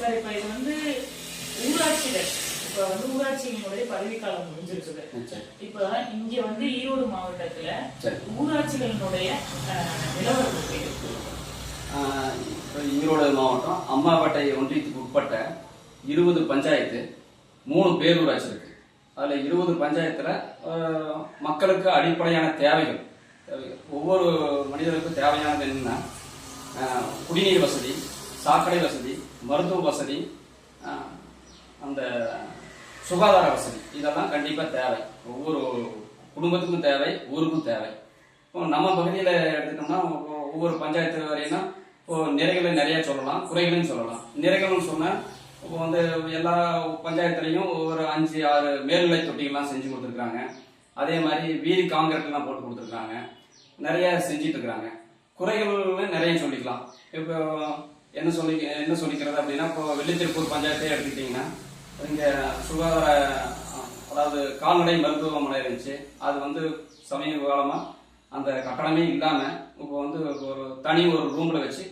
Sir இப்ப இது வந்து ஊராட்சிகள் இப்ப வந்து ஊராட்சியினுடைய பதவிக்காலம் முடிஞ்சிருக்குது. இப்ப இங்க வந்து ஈரோடு மாவட்டத்துல ஊராட்சிகளினுடைய நிலவரம் இருக்கு. ஈரோடு மாவட்டம் அம்மாபேட்டை ஒன்றியத்துக்கு உட்பட்ட 20 பஞ்சாயத்து 3 பேரூராட்சி இருக்கு. அதுல 20 பஞ்சாயத்துல மக்களுக்கு அடிப்படையான தேவைகள் ஒவ்வொரு மனிதருக்கும் தேவையானது என்னன்னா குடிநீர் வசதி, சாக்கடை வசதி, மருத்துவ வசதி, அந்த சுகாதார வசதி, இதெல்லாம் கண்டிப்பா தேவை. ஒவ்வொரு குடும்பத்துக்கும் தேவை, ஊருக்கும் தேவை. இப்போ நம்ம பகுதியில எடுத்துட்டோம்னா ஒவ்வொரு பஞ்சாயத்து வரையினா இப்போ நிறைகளை நிறைய சொல்லலாம், குறைகளையும் சொல்லலாம். நிறைகள்னு சொன்னா இப்போ வந்து எல்லா பஞ்சாயத்துலையும் ஒரு 5-6 மேல்நிலை தொட்டிகள்லாம் செஞ்சு கொடுத்துருக்காங்க. அதே மாதிரி வீதி காங்கிரீட்லாம் போட்டு கொடுத்துருக்காங்க, நிறைய செஞ்சிட்டு இருக்கிறாங்க. குறைகள் நிறைய சொல்லிக்கலாம். இப்போ என்ன சொல்லிக்கிறது அப்படின்னா, இப்போ வெள்ளித்திருப்பூர் பஞ்சாயத்தை எடுத்துக்கிட்டீங்கன்னா இங்க சுகாதார அதாவது கால்நடை மருத்துவமனை இருந்துச்சு. அது வந்து சமீப காலமா அந்த கட்டணமே இல்லாம இப்போ வந்து ஒரு ரூம்ல வச்சு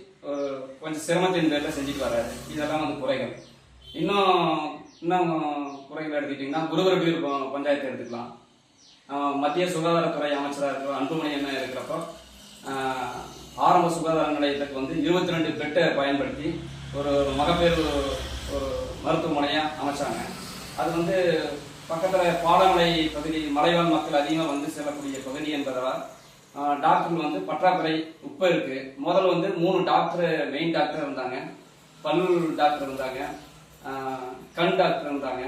கொஞ்சம் சிரமத்தின் பேர்ல செஞ்சுட்டு வர்றாரு. இதெல்லாம் வந்து குறைகள். இன்னும் குறைகள் எடுத்துக்கிட்டீங்கன்னா குருவரப்பூர் பஞ்சாயத்து எடுத்துக்கலாம். மத்திய சுகாதாரத்துறை அமைச்சராக இருக்கிற அன்புமணி என்ன இருக்கிறப்போ ஆரம்ப சுகாதார நிலையத்துக்கு வந்து 22 பெட்டை பயன்படுத்தி ஒரு மகப்பேறு ஒரு மருத்துவமனையா அமைச்சாங்க. அது வந்து பக்கத்துல பாலமலை பகுதி, மலைவாழ் மக்கள் அதிகமாக வந்து செல்லக்கூடிய பகுதி என்பதால் டாக்டர்கள் வந்து பற்றாக்குறை உப்ப இருக்கு. முதல்ல வந்து 3 டாக்டர் மெயின் டாக்டர் இருந்தாங்க, பல்லு டாக்டர் இருந்தாங்க, கண் டாக்டர் இருந்தாங்க,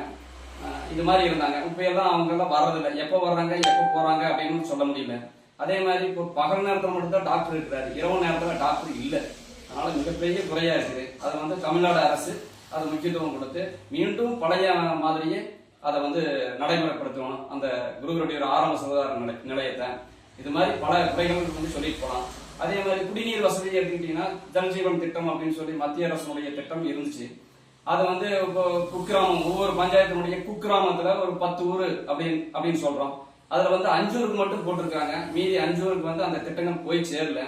இது மாதிரி இருந்தாங்க. இப்ப எல்லாம் அவங்க எல்லாம் வர்றதில்லை. எப்போ வர்றாங்க எப்போ போறாங்க அப்படின்னு சொல்ல முடியல. அதே மாதிரி இப்போ பகல் நேரத்தில் மட்டும்தான் டாக்டர் இருக்கிறாரு, இரவு நேரத்தில் டாக்டர் இல்லை. அதனால மிகப்பெரிய குறையா இருக்குது. அது வந்து தமிழ்நாடு அரசு அது முக்கியத்துவம் கொடுத்து மீண்டும் பழைய மாதிரியே அதை வந்து நடைமுறைப்படுத்தணும், அந்த குருவருடைய ஆரம்ப சுகாதார நிலையத்தை. இது மாதிரி பல குறைகள் வந்து சொல்லிட்டு போகலாம். அதே மாதிரி குடிநீர் வசதி எடுத்துக்கிட்டீங்கன்னா ஜல்ஜீவன் திட்டம் அப்படின்னு சொல்லி மத்திய அரசுடைய திட்டம் இருந்துச்சு. அது வந்து இப்போ குக்கிராமம், ஒவ்வொரு பஞ்சாயத்தினுடைய குக்கிராமத்துல ஒரு 10 ஊர் அப்படின்னு சொல்றோம். அதுல வந்து 5 ஊருக்கு மட்டும் போட்டிருக்காங்க. மீதி 5 ஊருக்கு வந்து அந்த திட்டங்கள் போய் சேரல.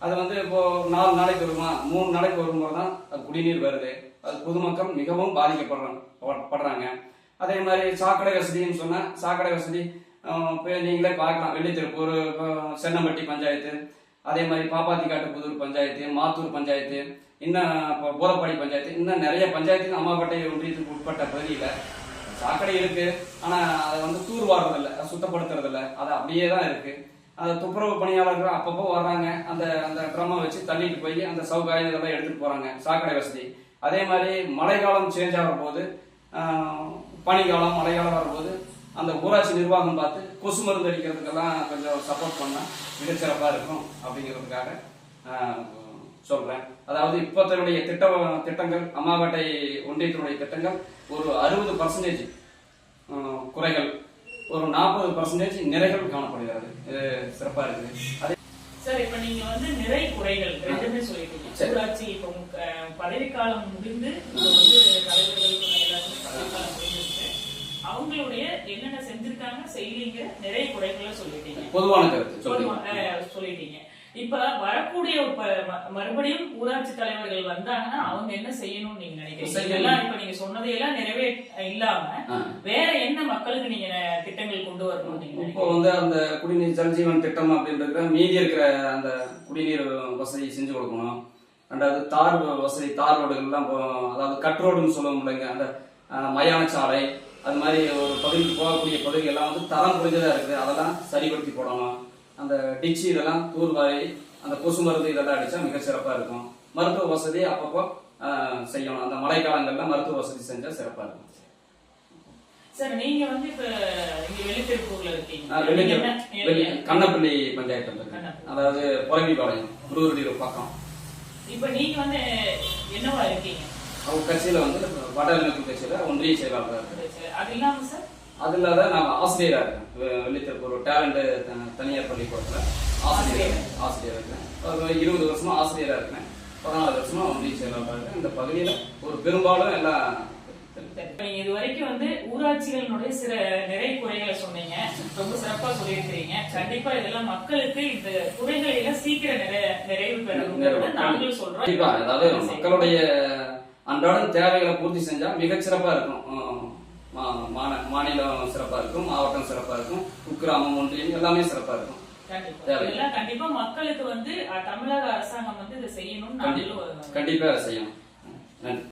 அது வந்து இப்போ 4 நாளைக்கு வருமா, 3 நாளைக்கு வரும்போது தான் அது குடிநீர் வருது. அது பொதுமக்கள் மிகவும் பாதிக்கப்படுறாங்க. அதே மாதிரி சாக்கடை வசதின்னு சொன்னா சாக்கடை வசதி நீங்களே பார்க்கலாம். வெள்ளித்திருப்பூர், சென்னம்பட்டி பஞ்சாயத்து, அதே மாதிரி பாப்பாத்திக்காட்டு புதூர் பஞ்சாயத்து, மாத்தூர் பஞ்சாயத்து, இன்னும் போதப்பாடி பஞ்சாயத்து, இன்னும் நிறைய பஞ்சாயத்து அம்மாபேட்டை ஒன்றியத்துக்கு உட்பட்ட பகுதியில சாக்கடை இருக்கு. ஆனா அதை வந்து தூர்வாடுறதில்ல, சுத்தப்படுத்துறதில்ல, அது அப்படியே தான் இருக்கு. அந்த துப்புரவு பணியாளர்கள் அப்பப்போ வர்றாங்க, அந்த அந்த ட்ரம்மை வச்சு தள்ளிட்டு போய் அந்த சவுகாயம் இதெல்லாம் எடுத்துட்டு போறாங்க. சாக்கடை வசதி. அதே மாதிரி மழைக்காலம் சேஞ்ச் ஆகிற போது, பனிக்காலம் மழைக்காலம் வரும்போது அந்த ஊராட்சி நிர்வாகம் பார்த்து கொசு மருந்து அடிக்கிறதுக்கெல்லாம் கொஞ்சம் சப்போர்ட் பண்ணா மிகச்சிறப்பா இருக்கும் அப்படிங்கிறதுக்காக சொல்றேன். அதாவது இப்பத்தினுடைய திட்டங்கள் அம்மாபேட்டை ஒன்றியத்தினுடைய திட்டங்கள் ஒரு 60% குறைகள், ஒரு 40% நிறைகள் காணப்படுகிறது. சிறப்பா இருக்குது. அதே சார் இப்ப நீங்க வந்து நிறை குறைகள் ரெண்டுமே சொல்லிட்டீங்க. ஊராட்சி இப்போ பதவிக்காலம் முடிந்து வந்து தலைவர்களுக்கு எல்லாருக்கும் பதவிக்காலம் முடிஞ்சிருக்கு. அவங்களுடைய என்னென்ன செஞ்சிருக்காங்க செய்வீங்க நிறைய குறைகளை சொல்லிட்டீங்க, பொதுவான கருத்து சொல்லிட்டீங்க. இப்ப வரக்கூடிய மறுபடியும் ஊராட்சி தலைவர்கள் வந்தாங்கன்னா அவங்க என்ன செய்யணும்னு நீங்க நினைக்கிறீங்க? எல்லாம் இப்ப நீங்க சொன்னதையெல்லாம் நிறைவே இல்லாம வேற என்ன மக்களுக்கு நீங்க திட்டங்கள் கொண்டு வரணும் நீங்க? இப்போ வந்து அந்த குடிநீர் ஜல்ஜீவன் திட்டம் அப்படின்றது மீதி இருக்கிற அந்த குடிநீர் வசதி செஞ்சு கொடுக்கணும். ரெண்டாவது தார் வசதி, தார் ரோடுகள்லாம், அதாவது கட் ரோடுன்னு சொல்லுவோம் இல்லைங்க, அந்த மயான சாலை, அது மாதிரி ஒரு பகுதிக்கு போகக்கூடிய பகுதி எல்லாம் வந்து தரம் குறைஞ்சதா இருக்குது. அதெல்லாம் சரிப்படுத்தி போடணும். அந்த டிச்சு இதெல்லாம் தூர்வாரி அந்த கொசு மருந்து இதெல்லாம் அடிச்சா மிக சிறப்பா இருக்கும். மருத்துவ வசதி அப்பப்போ செய்யணும். அந்த மழைக்காலங்கள்ல மருத்துவ வசதி செஞ்சா சிறப்பா இருக்கும். சார் நீங்க வந்து இப்ப இங்க வெள்ளித்திருப்பூர்ல இருக்கீங்க, கண்ணப்பள்ளி பஞ்சாயத்து, அதாவது புறவிபாளையம் குருவருடைய பக்கம். இப்ப நீங்க வந்து என்னவா இருக்கீங்க? அவங்க கட்சியில வந்து வடகிழக்கு கட்சியில ஒன்றிய செயலாளராக இருக்கு. அது இல்லாம சார் அது இல்லாத நான் ஆசிரியரா இருக்கேன். வெள்ளித்திருப்பூர் டேலண்ட் தனியார் பள்ளிக்கூடத்துல ஆசிரியரா இருக்கேன். 20 வருஷமா ஆசிரியரா இருக்கேன். 14 வருஷமா ஒன்றிய செயலாளராக இருக்கேன். இந்த பகுதியில ஒரு பெரும்பாலும் எல்லாம் நீங்க இது வரைக்கும் வந்து ஊராட்சிகளினுடைய சில நிறை குறைகளை சொன்னீங்க, ரொம்ப சிறப்பா சொல்லியிருக்கிறீங்க. கண்டிப்பா இதெல்லாம் மக்களுக்கு இந்த குறைகளை எல்லாம் சீக்கிரம் நிறைவு பெறணும் நாங்களும் சொல்றோம். அதாவது மக்களுடைய அன்றாட தேவைகளை பூர்த்தி செஞ்சா மிகச்சிறப்பா இருக்கும். மாநிலம் சிறப்பா இருக்கும், மாவட்டம் சிறப்பா இருக்கும், குக்கிராமம் ஒன்றியம் எல்லாமே சிறப்பா இருக்கும். கண்டிப்பா மக்களுக்கு வந்து தமிழக அரசாங்கம் வந்து இதை செய்யணும். கண்டிப்பா அதை செய்யணும். நன்றி.